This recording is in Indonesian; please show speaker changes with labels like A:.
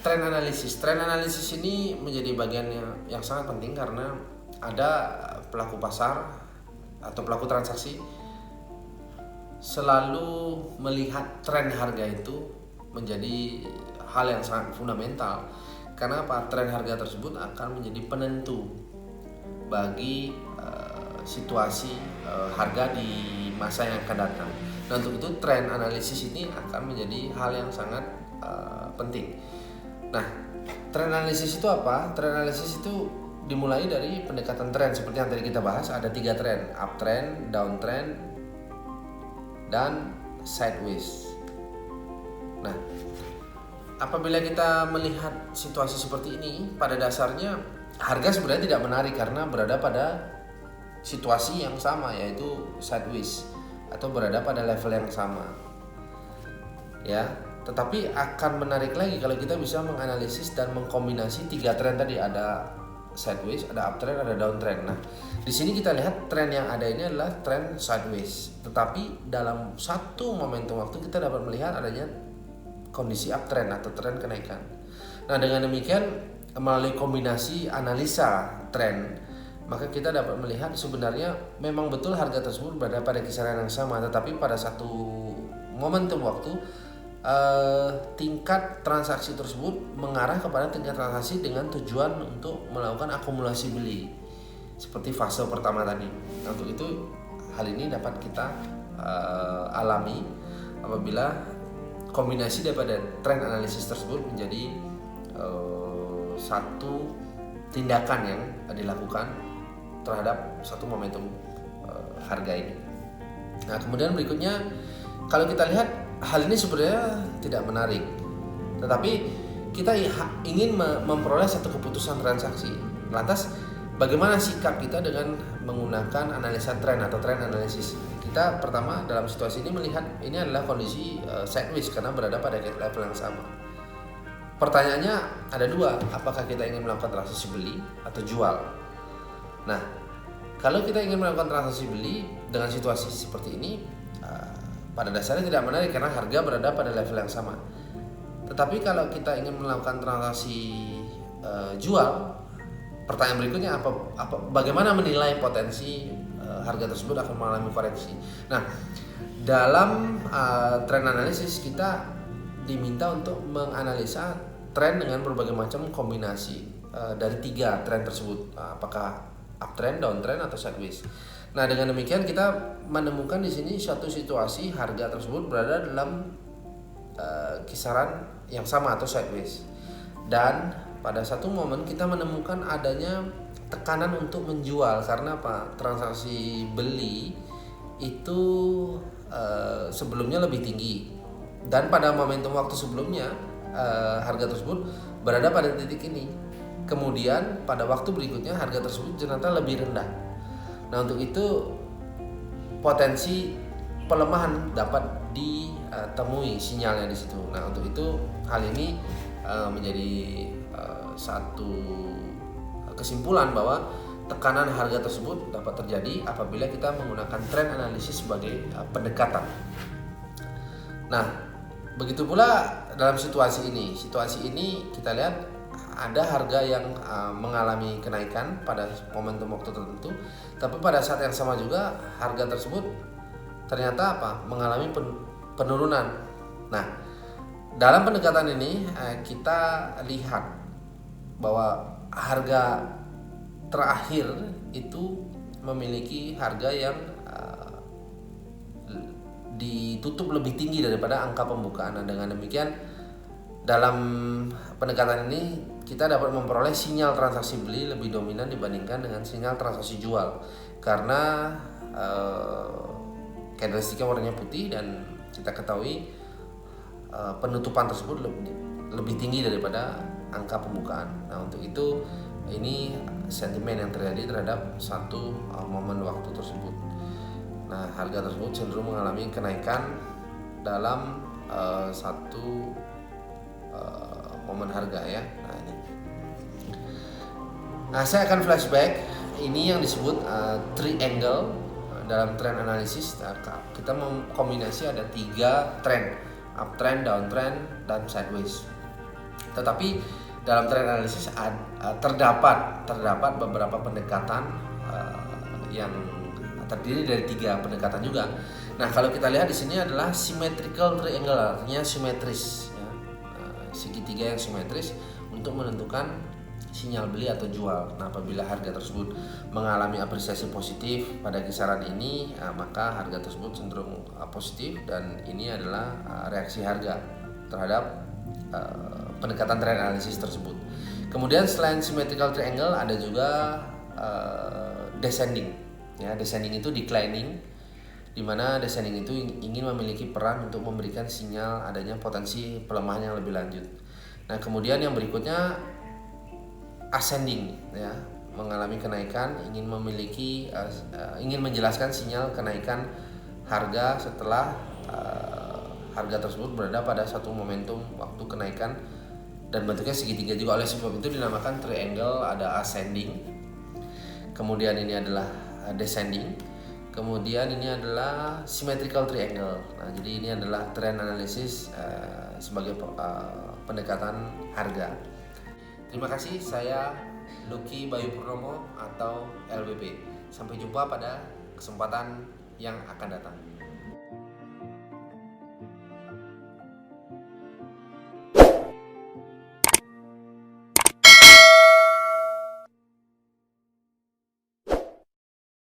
A: Trend analisis. Trend analisis ini menjadi bagian yang sangat penting karena ada pelaku pasar atau pelaku transaksi selalu melihat tren harga itu menjadi hal yang sangat fundamental. Karena apa? Tren harga tersebut akan menjadi penentu bagi situasi harga di masa yang akan datang. Nah, untuk itu tren analisis ini akan menjadi hal yang sangat penting. Nah, tren analisis itu apa? Tren analisis itu dimulai dari pendekatan tren seperti yang tadi kita bahas. Ada 3 tren: uptrend, downtrend, dan sideways. Nah, apabila kita melihat situasi seperti ini, pada dasarnya harga sebenarnya tidak menarik karena berada pada situasi yang sama, yaitu sideways atau berada pada level yang sama. Ya, tetapi akan menarik lagi kalau kita bisa menganalisis dan mengkombinasi 3 tren tadi, ada sideways, ada uptrend, ada downtrend. Nah, di sini kita lihat tren yang ada ini adalah tren sideways. Tetapi dalam satu momentum waktu kita dapat melihat adanya kondisi uptrend atau tren kenaikan. Nah, dengan demikian melalui kombinasi analisa tren, maka kita dapat melihat sebenarnya memang betul harga tersebut berada pada kisaran yang sama, tetapi pada satu momentum waktu tingkat transaksi tersebut mengarah kepada tingkat transaksi dengan tujuan untuk melakukan akumulasi beli seperti fase pertama tadi. Nah, untuk itu hal ini dapat kita alami apabila kombinasi daripada tren analisis tersebut menjadi satu tindakan yang dilakukan terhadap satu momentum harga ini. Nah, kemudian berikutnya kalau kita lihat hal ini sebenarnya tidak menarik, tetapi kita ingin memperoleh satu keputusan transaksi. Lantas bagaimana sikap kita dengan menggunakan analisa tren atau tren analisis? Kita pertama dalam situasi ini melihat ini adalah kondisi sideways karena berada pada level yang sama. Pertanyaannya ada 2, apakah kita ingin melakukan transaksi beli atau jual? Nah, kalau kita ingin melakukan transaksi beli dengan situasi seperti ini, pada dasarnya tidak menarik karena harga berada pada level yang sama. Tetapi kalau kita ingin melakukan transaksi jual, pertanyaan berikutnya bagaimana menilai potensi harga tersebut akan mengalami koreksi. Nah, dalam tren analisis kita diminta untuk menganalisa tren dengan berbagai macam kombinasi dari 3 tren tersebut, apakah uptrend, downtrend, atau sideways. Nah, dengan demikian kita menemukan di sini suatu situasi harga tersebut berada dalam kisaran yang sama atau sideways. Dan pada satu momen kita menemukan adanya tekanan untuk menjual karena apa? Transaksi beli itu sebelumnya lebih tinggi dan pada momentum waktu sebelumnya harga tersebut berada pada titik ini. Kemudian pada waktu berikutnya harga tersebut ternyata lebih rendah. Nah, untuk itu potensi pelemahan dapat ditemui sinyalnya di situ. Nah, untuk itu hal ini menjadi satu kesimpulan bahwa tekanan harga tersebut dapat terjadi apabila kita menggunakan tren analisis sebagai pendekatan. Nah, begitu pula dalam situasi ini. Situasi ini kita lihat ada harga yang mengalami kenaikan pada momentum waktu tertentu, tapi pada saat yang sama juga harga tersebut ternyata mengalami penurunan. Nah, dalam pendekatan ini kita lihat bahwa harga terakhir itu memiliki harga yang ditutup lebih tinggi daripada angka pembukaan. Nah, dengan demikian dalam pendekatan ini kita dapat memperoleh sinyal transaksi beli lebih dominan dibandingkan dengan sinyal transaksi jual karena candlesticknya warnanya putih dan kita ketahui penutupan tersebut lebih tinggi daripada angka pembukaan. Nah, untuk itu ini sentimen yang terjadi terhadap satu momen waktu tersebut. Nah, harga tersebut cenderung mengalami kenaikan dalam satu momen harga ya. Nah, ini. Nah, saya akan flashback. Ini yang disebut triangle dalam trend analisis. Nah, kita mengkombinasi ada 3 trend, uptrend, downtrend, dan sideways. Tetapi dalam trend analisis terdapat beberapa pendekatan yang terdiri dari 3 pendekatan juga. Nah, kalau kita lihat di sini adalah symmetrical triangle, artinya simetris, ya. Segitiga yang simetris untuk menentukan sinyal beli atau jual. Nah, apabila harga tersebut mengalami apresiasi positif pada kisaran ini, maka harga tersebut cenderung positif, dan ini adalah reaksi harga terhadap pendekatan trend analisis tersebut. Kemudian selain symmetrical triangle ada juga descending. Ya, descending itu declining, di mana descending itu ingin memiliki peran untuk memberikan sinyal adanya potensi pelemahan yang lebih lanjut. Nah, kemudian yang berikutnya ascending, ya, mengalami kenaikan, ingin menjelaskan sinyal kenaikan harga setelah harga tersebut berada pada satu momentum waktu kenaikan dan bentuknya segitiga juga. Oleh sebab itu dinamakan triangle. Ada ascending, kemudian ini adalah descending, kemudian ini adalah symmetrical triangle. Nah, jadi ini adalah trend analysis sebagai pendekatan harga. Terima kasih, saya Lucky Bayu Purnomo atau LBP. Sampai jumpa pada kesempatan yang akan datang.